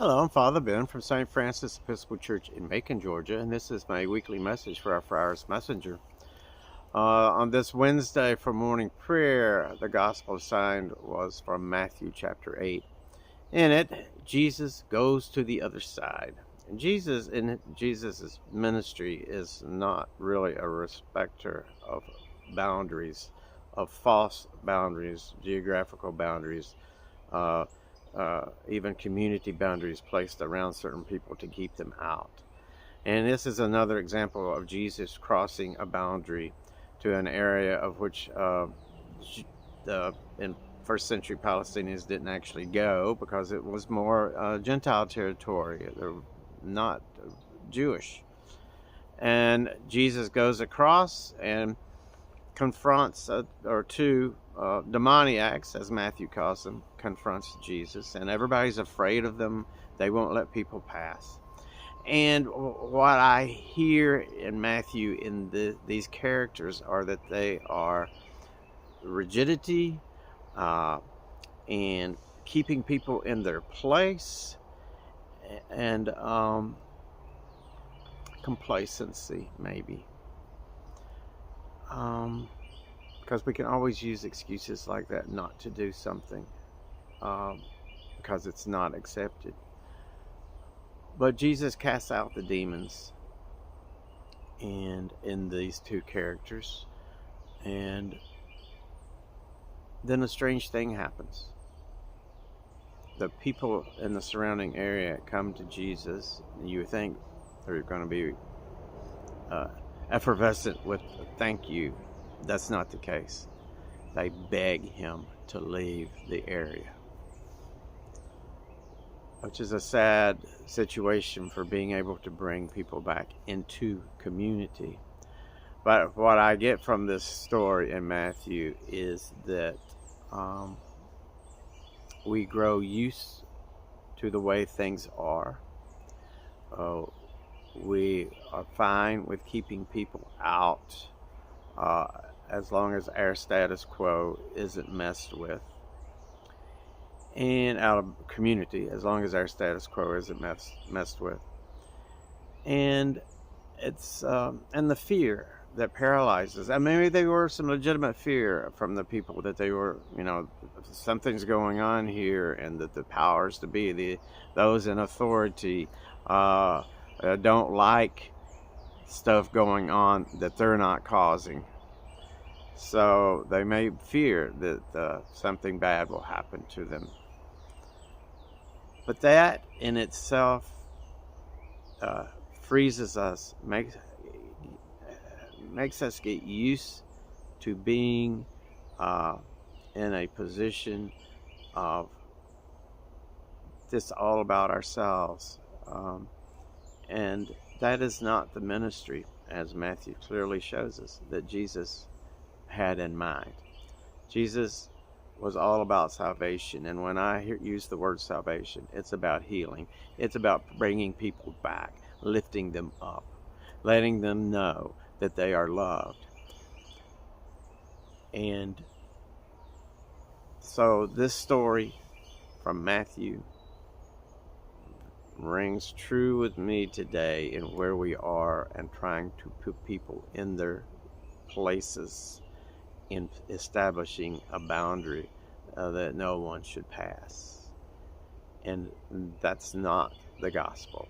Hello, I'm Father Ben from St. Francis Episcopal Church in Macon, Georgia, and this is my weekly message for our Friars Messenger. On this Wednesday for morning prayer, the Gospel assigned was from Matthew chapter 8. In it, Jesus goes to the other side. And Jesus, in Jesus' ministry, is not really a respecter of boundaries, of false boundaries, geographical boundaries, uh, even community boundaries placed around certain people to keep them out. And this is another example of Jesus crossing a boundary to an area of which in first century Palestinians didn't actually go, because it was more Gentile territory. They're not Jewish. And Jesus goes across and confronts two demoniacs, as Matthew calls them, confronts Jesus, and everybody's afraid of them. They won't let people pass. And what I hear in Matthew in these characters are that they are rigidity and keeping people in their place, and complacency, maybe. Because we can always use excuses like that not to do something because it's not accepted. But Jesus casts out the demons and in these two characters, and then a strange thing happens. The people in the surrounding area come to Jesus, and you think they're going to be effervescent with thank you. That's not the case. They beg him to leave the area, which is a sad situation for being able to bring people back into community. But what I get from this story in Matthew is that we grow used to the way things are. We are fine with keeping people out as long as our status quo isn't messed with, and out of community as long as our status quo isn't messed with. And it's and the fear that paralyzes. I mean, maybe there were some legitimate fear from the people that they were, something's going on here, and that the powers to be, those in authority, don't like stuff going on that they're not causing. So they may fear that something bad will happen to them. But that in itself freezes us, makes us get used to being in a position of just all about ourselves. And that is not the ministry, as Matthew clearly shows us, that Jesus had in mind. Jesus was all about salvation, and when I use the word salvation, it's about healing. It's about bringing people back, lifting them up, letting them know that they are loved. And so this story from Matthew rings true with me today in where we are and trying to put people in their places, in establishing a boundary that no one should pass. And that's not the gospel.